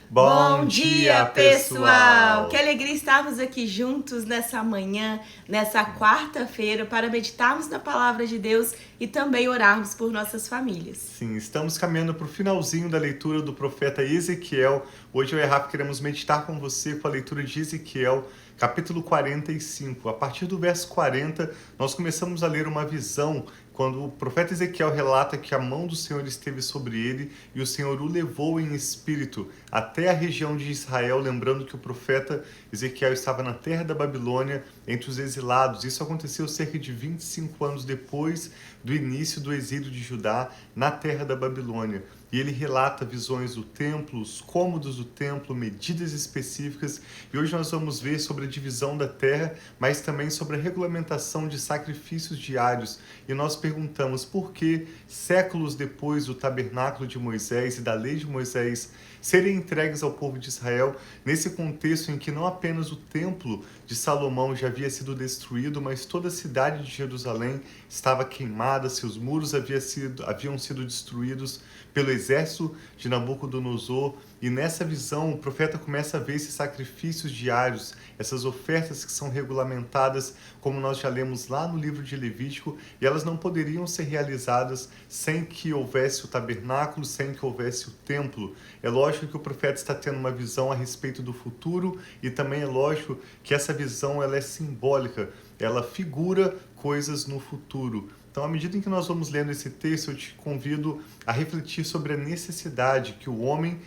Bom dia, pessoal! Que alegria estarmos aqui juntos nessa manhã, nessa quarta-feira, para meditarmos na palavra de Deus e também orarmos por nossas famílias. Sim, estamos caminhando para o finalzinho da leitura do profeta Ezequiel. Hoje eu e a Rafa queremos meditar com você com a leitura de Ezequiel, capítulo 45. A partir do verso 40, nós começamos a ler uma visão quando o profeta Ezequiel relata que a mão do Senhor esteve sobre ele e o Senhor o levou em espírito até a região de Israel, lembrando que o profeta Ezequiel estava na terra da Babilônia, entre os exilados. Isso aconteceu cerca de 25 anos depois do início do exílio de Judá na terra da Babilônia. E ele relata visões do templo, os cômodos do templo, medidas específicas. E hoje nós vamos ver sobre a divisão da terra, mas também sobre a regulamentação de sacrifícios diários. E nós perguntamos por que, séculos depois do tabernáculo de Moisés e da lei de Moisés serem entregues ao povo de Israel, nesse contexto em que não apenas o templo de Salomão já havia sido destruído, mas toda a cidade de Jerusalém estava queimada, seus muros haviam sido destruídos pelo exército de Nabucodonosor. E nessa visão o profeta começa a ver esses sacrifícios diários, essas ofertas que são regulamentadas, como nós já lemos lá no livro de Levítico, e elas não poderiam ser realizadas sem que houvesse o tabernáculo, sem que houvesse o templo. É lógico que o profeta está tendo uma visão a respeito do futuro, e também é lógico que essa visão ela é simbólica, ela figura coisas no futuro. Então, à medida em que nós vamos lendo esse texto, eu te convido a refletir sobre a necessidade que o homem,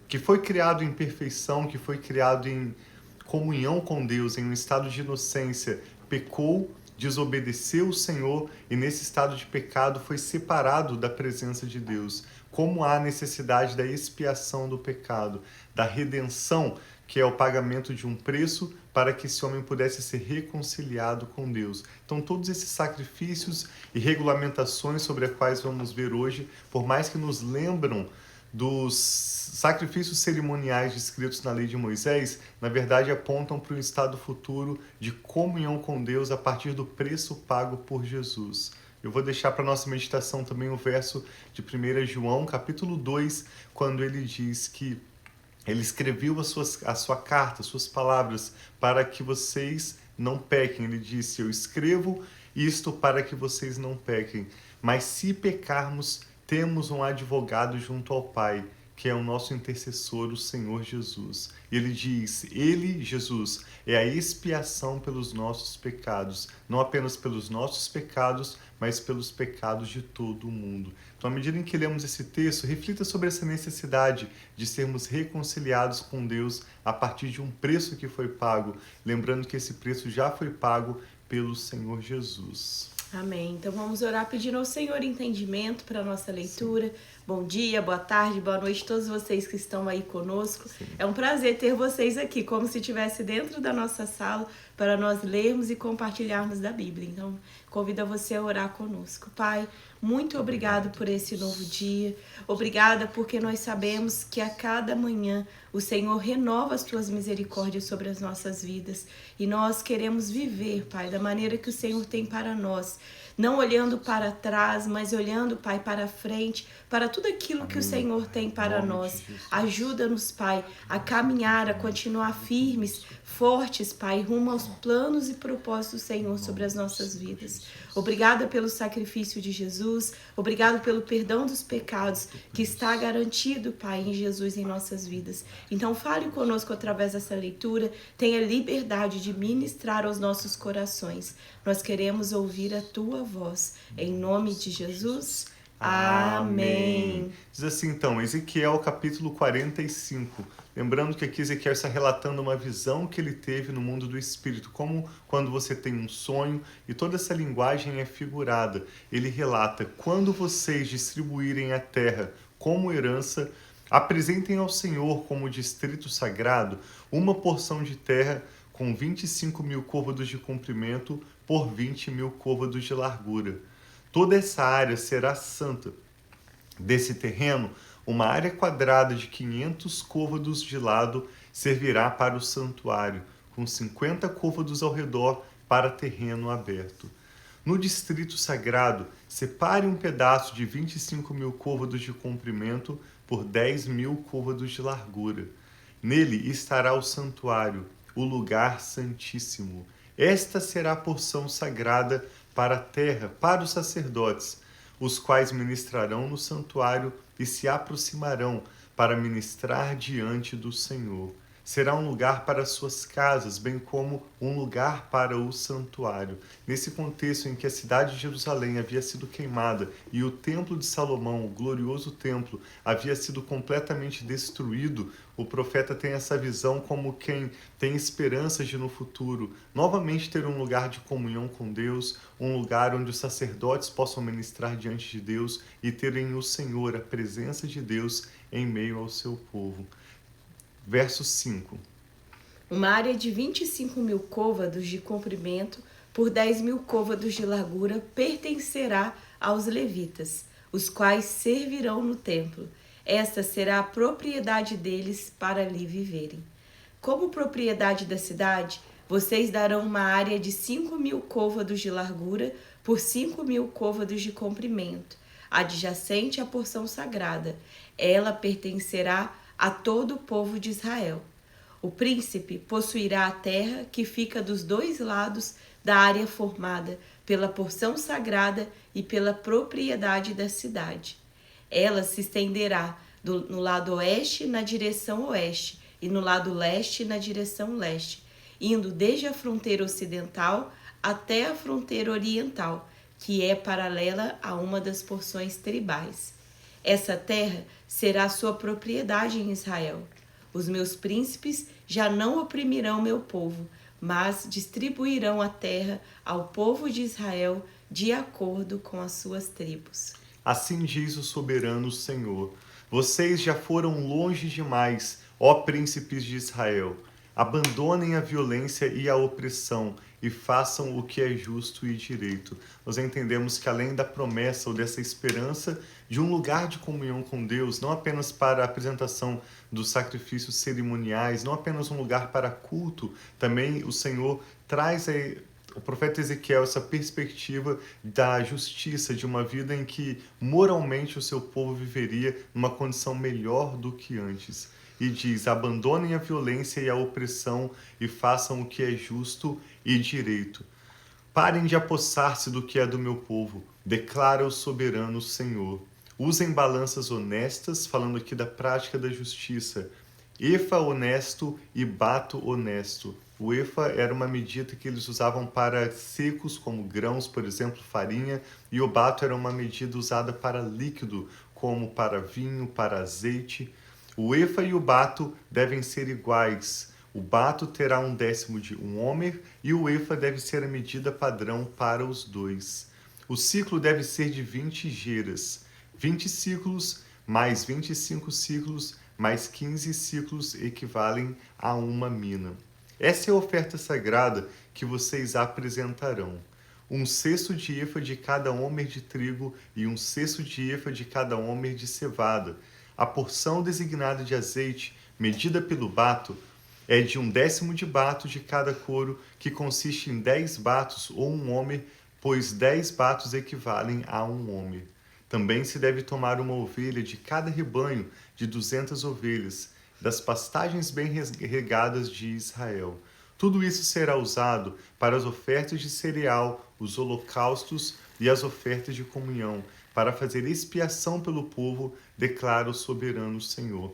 que foi criado em perfeição, que foi criado em comunhão com Deus, em um estado de inocência, pecou, desobedeceu o Senhor e nesse estado de pecado foi separado da presença de Deus. Como há necessidade da expiação do pecado, da redenção, que é o pagamento de um preço para que esse homem pudesse ser reconciliado com Deus. Então, todos esses sacrifícios e regulamentações sobre as quais vamos ver hoje, por mais que nos lembram dos sacrifícios cerimoniais descritos na lei de Moisés, na verdade apontam para um estado futuro de comunhão com Deus a partir do preço pago por Jesus. Eu vou deixar para a nossa meditação também o verso de 1 João, capítulo 2, quando ele diz que ele escreveu a sua carta, as suas palavras, para que vocês não pequem. Ele disse, eu escrevo isto para que vocês não pequem. Mas se pecarmos, temos um advogado junto ao Pai, que é o nosso intercessor, o Senhor Jesus. E ele diz, ele, Jesus, é a expiação pelos nossos pecados, não apenas pelos nossos pecados, mas pelos pecados de todo o mundo. Então, à medida em que lemos esse texto, reflita sobre essa necessidade de sermos reconciliados com Deus a partir de um preço que foi pago, lembrando que esse preço já foi pago pelo Senhor Jesus. Amém. Então vamos orar pedindo ao Senhor entendimento para a nossa leitura. Sim. Bom dia, boa tarde, boa noite a todos vocês que estão aí conosco. Sim. É um prazer ter vocês aqui, como se estivesse dentro da nossa sala, para nós lermos e compartilharmos da Bíblia. Então, convido você a orar conosco. Pai, muito obrigado por esse novo dia. Obrigada porque nós sabemos que a cada manhã o Senhor renova as tuas misericórdias sobre as nossas vidas. E nós queremos viver, Pai, da maneira que o Senhor tem para nós. Não olhando para trás, mas olhando, Pai, para frente, para tudo aquilo que o Senhor tem para nós. Ajuda-nos, Pai, a caminhar, a continuar firmes, fortes, Pai, rumo aos planos e propósitos do Senhor sobre as nossas vidas. Obrigada pelo sacrifício de Jesus, obrigado pelo perdão dos pecados que está garantido, Pai, em Jesus em nossas vidas. Então fale conosco através dessa leitura, tenha liberdade de ministrar aos nossos corações. Nós queremos ouvir a tua voz. Em nome de Jesus, amém. Diz assim então, Ezequiel capítulo 45. Lembrando que aqui Ezequiel está relatando uma visão que ele teve no mundo do espírito, como quando você tem um sonho, e toda essa linguagem é figurada. Ele relata, quando vocês distribuírem a terra como herança, apresentem ao Senhor como distrito sagrado uma porção de terra com 25.000 côvados de comprimento por 20.000 côvados de largura. Toda essa área será santa. Desse terreno, uma área quadrada de 500 côvados de lado servirá para o santuário, com 50 côvados ao redor para terreno aberto. No distrito sagrado, separe um pedaço de 25.000 côvados de comprimento por 10.000 côvados de largura. Nele estará o santuário, o lugar santíssimo. Esta será a porção sagrada para a terra, para os sacerdotes, os quais ministrarão no santuário e se aproximarão para ministrar diante do Senhor. Será um lugar para suas casas, bem como um lugar para o santuário. Nesse contexto em que a cidade de Jerusalém havia sido queimada e o templo de Salomão, o glorioso templo, havia sido completamente destruído, o profeta tem essa visão como quem tem esperanças de no futuro novamente ter um lugar de comunhão com Deus, um lugar onde os sacerdotes possam ministrar diante de Deus e terem o Senhor, a presença de Deus em meio ao seu povo. Verso 5. Uma área de 25.000 côvados de comprimento por 10.000 côvados de largura pertencerá aos levitas, os quais servirão no templo. Esta será a propriedade deles para ali viverem. Como propriedade da cidade, vocês darão uma área de 5.000 côvados de largura por 5.000 côvados de comprimento, adjacente à porção sagrada. Ela pertencerá a todo o povo de Israel. O príncipe possuirá a terra que fica dos dois lados da área formada pela porção sagrada e pela propriedade da cidade. Ela se estenderá no lado oeste na direção oeste e no lado leste na direção leste, indo desde a fronteira ocidental até a fronteira oriental, que é paralela a uma das porções tribais. Essa terra será sua propriedade em Israel. Os meus príncipes já não oprimirão meu povo, mas distribuirão a terra ao povo de Israel de acordo com as suas tribos. Assim diz o soberano Senhor: vocês já foram longe demais, ó príncipes de Israel. Abandonem a violência e a opressão e façam o que é justo e direito. Nós entendemos que além da promessa ou dessa esperança de um lugar de comunhão com Deus, não apenas para a apresentação dos sacrifícios cerimoniais, não apenas um lugar para culto, também o Senhor traz o profeta Ezequiel essa perspectiva da justiça, de uma vida em que moralmente o seu povo viveria numa condição melhor do que antes. E diz: abandonem a violência e a opressão e façam o que é justo e direito. Parem de apossar-se do que é do meu povo, declara o soberano Senhor. Usem balanças honestas, falando aqui da prática da justiça. Efa honesto e bato honesto. O efa era uma medida que eles usavam para secos, como grãos, por exemplo, farinha, e o bato era uma medida usada para líquido, como para vinho, para azeite. O efa e o bato devem ser iguais. O bato terá 1/10 de um homer e o efa deve ser a medida padrão para os dois. O ciclo deve ser de 20 geras. 20 ciclos mais 25 ciclos mais 15 ciclos equivalem a uma mina. Essa é a oferta sagrada que vocês apresentarão. 1/6 de efa de cada homer de trigo e 1/6 de efa de cada homer de cevada. A porção designada de azeite, medida pelo bato, é de 1/10 de bato de cada couro, que consiste em 10 batos ou um homer, pois 10 batos equivalem a um homer. Também se deve tomar uma ovelha de cada rebanho de 200 ovelhas, das pastagens bem regadas de Israel. Tudo isso será usado para as ofertas de cereal, os holocaustos e as ofertas de comunhão, para fazer expiação pelo povo, declara o soberano Senhor.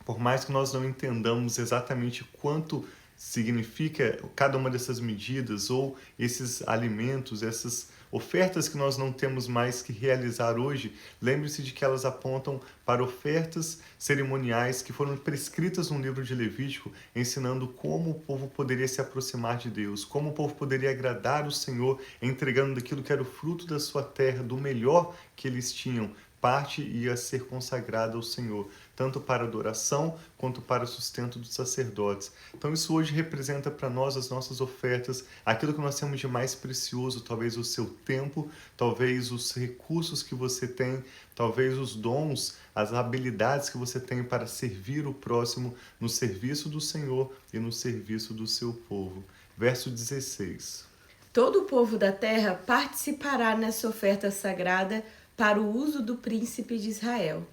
Por mais que nós não entendamos exatamente quanto significa cada uma dessas medidas ou esses alimentos, essas ofertas que nós não temos mais que realizar hoje, lembre-se de que elas apontam para ofertas cerimoniais que foram prescritas no livro de Levítico, ensinando como o povo poderia se aproximar de Deus, como o povo poderia agradar o Senhor, entregando daquilo que era o fruto da sua terra, do melhor que eles tinham. Parte ia ser consagrada ao Senhor, tanto para adoração quanto para o sustento dos sacerdotes. Então isso hoje representa para nós as nossas ofertas, aquilo que nós temos de mais precioso, talvez o seu tempo, talvez os recursos que você tem, talvez os dons, as habilidades que você tem para servir o próximo no serviço do Senhor e no serviço do seu povo. Verso 16. Todo o povo da terra participará nessa oferta sagrada para o uso do príncipe de Israel.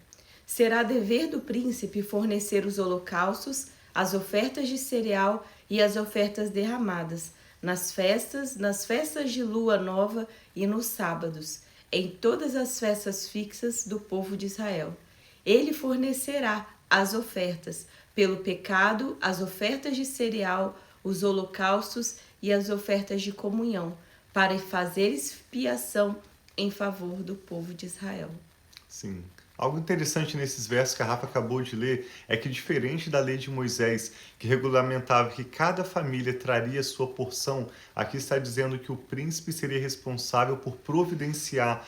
Será dever do príncipe fornecer os holocaustos, as ofertas de cereal e as ofertas derramadas, nas festas de lua nova e nos sábados, em todas as festas fixas do povo de Israel. Ele fornecerá as ofertas pelo pecado, as ofertas de cereal, os holocaustos e as ofertas de comunhão, para fazer expiação em favor do povo de Israel. Sim. Algo interessante nesses versos que a Rafa acabou de ler é que, diferente da lei de Moisés, que regulamentava que cada família traria sua porção, aqui está dizendo que o príncipe seria responsável por providenciar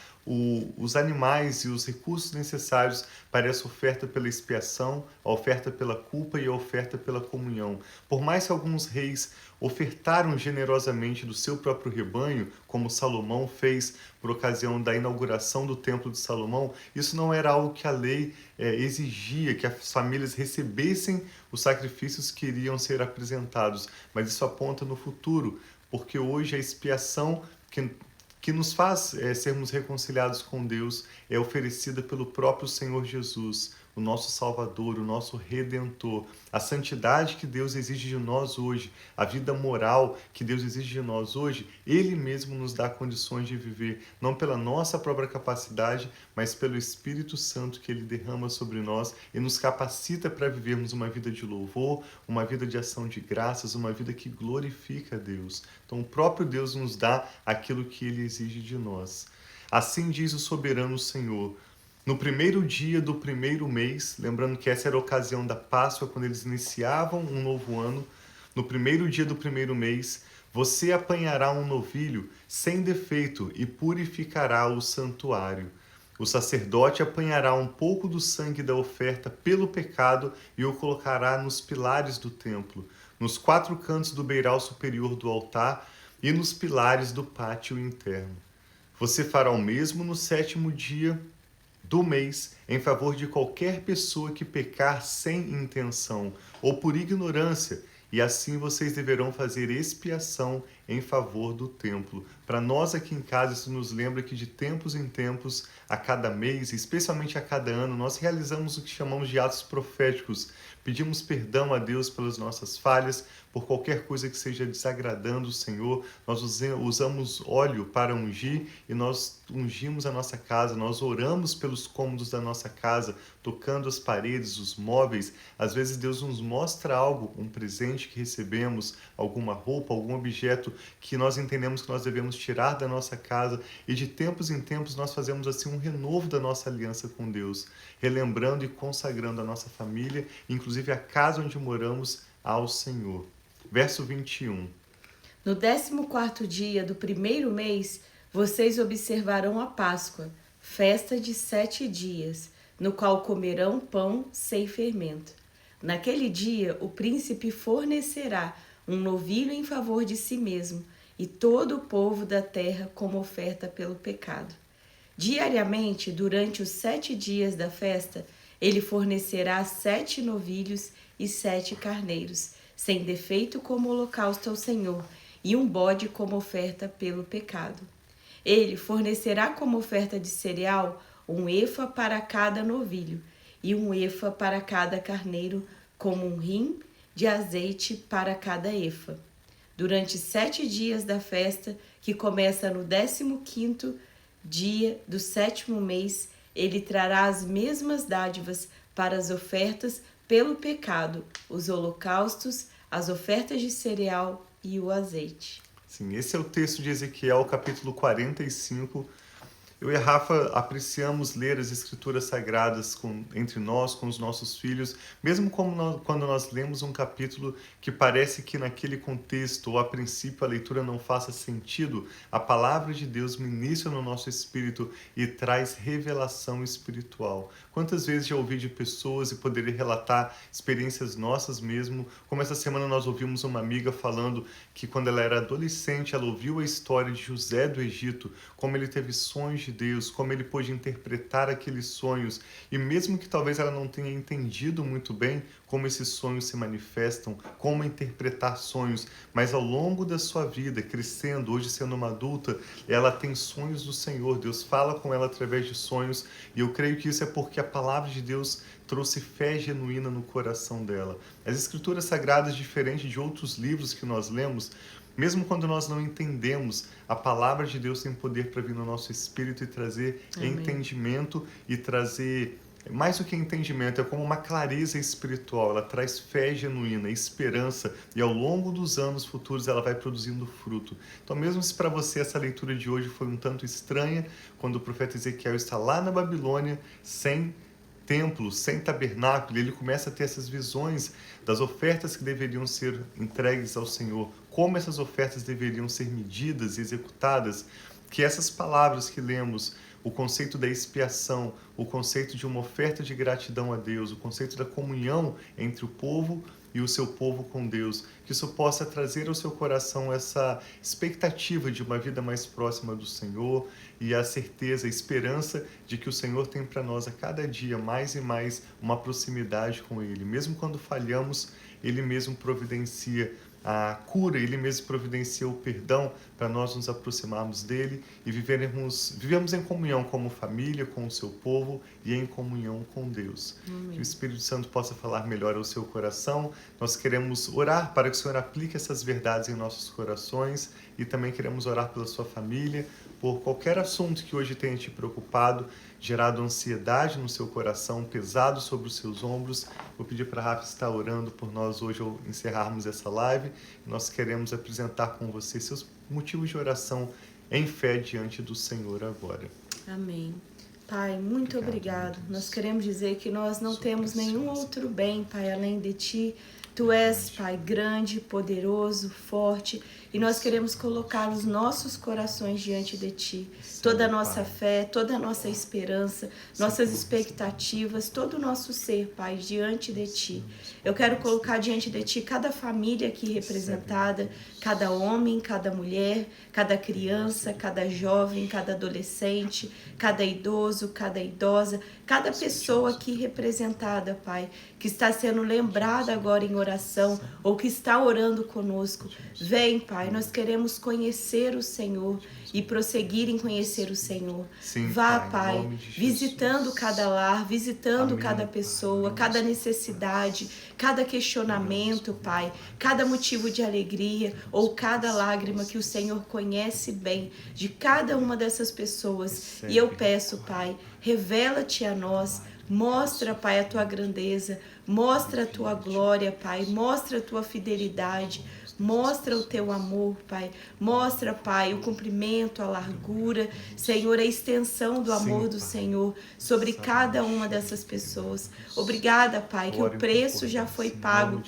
os animais e os recursos necessários para essa oferta pela expiação, a oferta pela culpa e a oferta pela comunhão. Por mais que alguns reis ofertaram generosamente do seu próprio rebanho, como Salomão fez por ocasião da inauguração do Templo de Salomão, isso não era algo que a lei exigia, que as famílias recebessem os sacrifícios que iriam ser apresentados, mas isso aponta no futuro, porque hoje a expiação que nos faz sermos reconciliados com Deus é oferecida pelo próprio Senhor Jesus, o nosso Salvador, o nosso Redentor. A santidade que Deus exige de nós hoje, a vida moral que Deus exige de nós hoje, Ele mesmo nos dá condições de viver, não pela nossa própria capacidade, mas pelo Espírito Santo que Ele derrama sobre nós e nos capacita para vivermos uma vida de louvor, uma vida de ação de graças, uma vida que glorifica a Deus. Então o próprio Deus nos dá aquilo que Ele exige de nós. Assim diz o soberano Senhor: no primeiro dia do primeiro mês, lembrando que essa era a ocasião da Páscoa, quando eles iniciavam um novo ano, no primeiro dia do primeiro mês, você apanhará um novilho sem defeito e purificará o santuário. O sacerdote apanhará um pouco do sangue da oferta pelo pecado e o colocará nos pilares do templo, nos 4 cantos do beiral superior do altar e nos pilares do pátio interno. Você fará o mesmo no 7º dia do mês em favor de qualquer pessoa que pecar sem intenção ou por ignorância, e assim vocês deverão fazer expiação em favor do templo. Para nós aqui em casa, isso nos lembra que de tempos em tempos, a cada mês, especialmente a cada ano, nós realizamos o que chamamos de atos proféticos. Pedimos perdão a Deus pelas nossas falhas, por qualquer coisa que seja desagradando o Senhor. Nós usamos óleo para ungir e nós ungimos a nossa casa, nós oramos pelos cômodos da nossa casa, tocando as paredes, os móveis. Às vezes Deus nos mostra algo, um presente que recebemos, alguma roupa, algum objeto que nós entendemos que nós devemos tirar da nossa casa, e de tempos em tempos nós fazemos assim um renovo da nossa aliança com Deus, relembrando e consagrando a nossa família, inclusive a casa onde moramos, ao Senhor. Verso 21. No 14º dia do primeiro mês, vocês observarão a Páscoa, festa de 7 dias, no qual comerão pão sem fermento. Naquele dia, o príncipe fornecerá um novilho em favor de si mesmo e todo o povo da terra como oferta pelo pecado. Diariamente, durante os 7 dias da festa, ele fornecerá 7 novilhos e 7 carneiros, sem defeito como holocausto ao Senhor, e um bode como oferta pelo pecado. Ele fornecerá como oferta de cereal 1 efa para cada novilho, e 1 efa para cada carneiro, como 1 rim de azeite para cada efa. Durante 7 dias da festa, que começa no 15º dia do 7º mês, ele trará as mesmas dádivas para as ofertas pelo pecado, os holocaustos, as ofertas de cereal e o azeite. Sim, esse é o texto de Ezequiel, capítulo 45. Eu e a Rafa apreciamos ler as escrituras sagradas entre nós, com os nossos filhos, mesmo quando nós lemos um capítulo que parece que naquele contexto ou a princípio a leitura não faça sentido, a palavra de Deus ministra no nosso espírito e traz revelação espiritual. Quantas vezes já ouvi de pessoas e poderia relatar experiências nossas mesmo, como essa semana nós ouvimos uma amiga falando que quando ela era adolescente, ela ouviu a história de José do Egito, como ele teve sonhos de Deus, como ele pôde interpretar aqueles sonhos, e mesmo que talvez ela não tenha entendido muito bem como esses sonhos se manifestam, como interpretar sonhos, mas ao longo da sua vida, crescendo, hoje sendo uma adulta, ela tem sonhos do Senhor, Deus fala com ela através de sonhos, e eu creio que isso é porque a palavra de Deus trouxe fé genuína no coração dela. As Escrituras Sagradas, diferente de outros livros que nós lemos, mesmo quando nós não entendemos, a palavra de Deus tem poder para vir no nosso espírito e trazer entendimento e trazer mais do que entendimento, é como uma clareza espiritual, ela traz fé genuína, esperança, e ao longo dos anos futuros ela vai produzindo fruto. Então, mesmo se para você essa leitura de hoje foi um tanto estranha, quando o profeta Ezequiel está lá na Babilônia, sem templo, sem tabernáculo, ele começa a ter essas visões das ofertas que deveriam ser entregues ao Senhor, como essas ofertas deveriam ser medidas e executadas, que essas palavras que lemos, o conceito da expiação, o conceito de uma oferta de gratidão a Deus, o conceito da comunhão entre o povo e o seu povo com Deus, que isso possa trazer ao seu coração essa expectativa de uma vida mais próxima do Senhor e a certeza, a esperança de que o Senhor tem para nós a cada dia mais e mais uma proximidade com Ele. Mesmo quando falhamos, Ele mesmo providencia a cura, Ele mesmo providencia o perdão para nós nos aproximarmos dEle e vivemos em comunhão como família, com o seu povo e em comunhão com Deus. Amém. Que o Espírito Santo possa falar melhor ao seu coração. Nós queremos orar para que o Senhor aplique essas verdades em nossos corações e também queremos orar pela sua família, por qualquer assunto que hoje tenha te preocupado, gerado ansiedade no seu coração, pesado sobre os seus ombros. Vou pedir para a Rafa estar orando por nós hoje ao encerrarmos essa live. Nós queremos apresentar com você seus motivos de oração em fé diante do Senhor agora. Amém. Pai, muito obrigado. Nós queremos dizer que nós não temos nenhum outro bem, Pai, além de Ti. Tu és, Pai, grande, poderoso, forte, e nós queremos colocar os nossos corações diante de Ti. Toda a nossa fé, toda a nossa esperança, nossas expectativas, todo o nosso ser, Pai, diante de Ti. Eu quero colocar diante de Ti cada família aqui representada, cada homem, cada mulher, cada criança, cada jovem, cada adolescente, cada idoso, cada idosa, cada pessoa aqui representada, Pai, que está sendo lembrada agora em oração ou que está orando conosco. Vem, Pai, nós queremos conhecer o Senhor e prosseguir em conhecer o Senhor. Sim, vá, Pai, visitando cada lar, visitando cada pessoa, cada necessidade, cada questionamento, Pai, cada motivo de alegria ou cada lágrima que o Senhor conhece bem de cada uma dessas pessoas. E eu peço, Pai, revela-te a nós. Mostra, Pai, a Tua grandeza, mostra a Tua glória, Pai, mostra a Tua fidelidade, mostra o Teu amor, Pai, mostra, Pai, o comprimento, a largura, Senhor, a extensão do amor do Senhor sobre cada uma dessas pessoas. Obrigada, Pai, que o preço já foi pago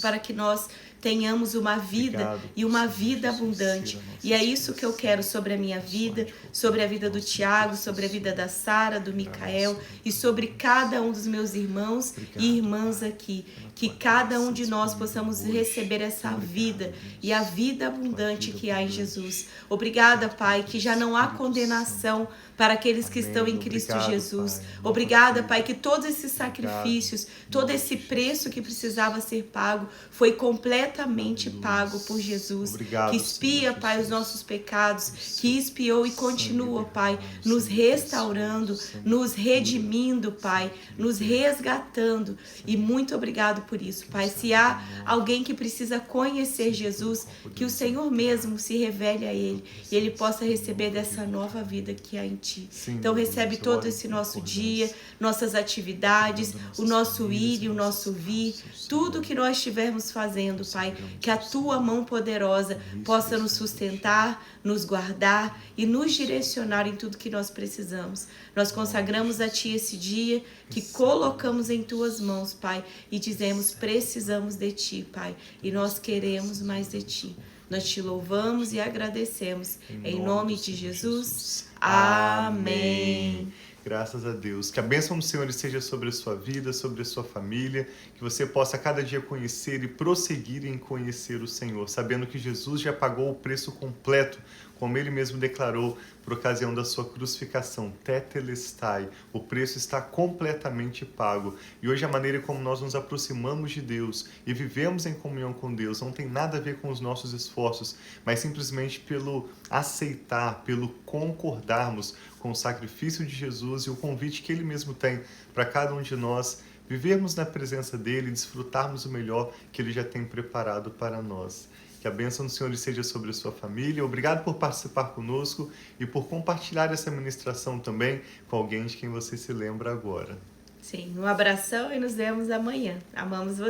para que nós tenhamos uma vida e uma vida abundante. E é isso que eu quero sobre a minha vida, sobre a vida do Tiago, sobre a vida da Sara, do Micael e sobre cada um dos meus irmãos e irmãs aqui. Que cada um de nós possamos receber essa vida e a vida abundante que há em Jesus. Obrigada, Pai, que já não há condenação para aqueles que estão em Cristo Jesus. Obrigada, Pai, que todos esses sacrifícios, todo esse preço que precisava ser pago, foi completamente pago por Jesus. Que expia, Pai, os nossos pecados, que expiou e continua, Pai, nos restaurando, nos redimindo, Pai, nos resgatando. E muito obrigado por isso, Pai. Se há alguém que precisa conhecer Jesus, que o Senhor mesmo se revele a ele e ele possa receber dessa nova vida que há em Ti. Então recebe todo esse nosso dia, nossas atividades, o nosso ir e o nosso vir, tudo que nós estivermos fazendo, Pai, que a Tua mão poderosa possa nos sustentar, nos guardar e nos direcionar em tudo que nós precisamos. Nós consagramos a Ti esse dia, que colocamos em Tuas mãos, Pai, e dizemos: precisamos de Ti, Pai, e nós queremos mais de Ti. Nós Te louvamos e agradecemos. Em nome de Jesus. Amém. graças a Deus. Que a bênção do Senhor esteja sobre a sua vida, sobre a sua família, que você possa cada dia conhecer e prosseguir em conhecer o Senhor, sabendo que Jesus já pagou o preço completo, como Ele mesmo declarou por ocasião da sua crucificação. Tetelestai, o preço está completamente pago. E hoje a maneira como nós nos aproximamos de Deus e vivemos em comunhão com Deus não tem nada a ver com os nossos esforços, mas simplesmente pelo aceitar, pelo concordarmos com o sacrifício de Jesus e o convite que Ele mesmo tem para cada um de nós vivermos na presença dEle e desfrutarmos o melhor que Ele já tem preparado para nós. Que a bênção do Senhor esteja sobre a sua família. Obrigado por participar conosco e por compartilhar essa ministração também com alguém de quem você se lembra agora. Sim, um abração e nos vemos amanhã. Amamos você.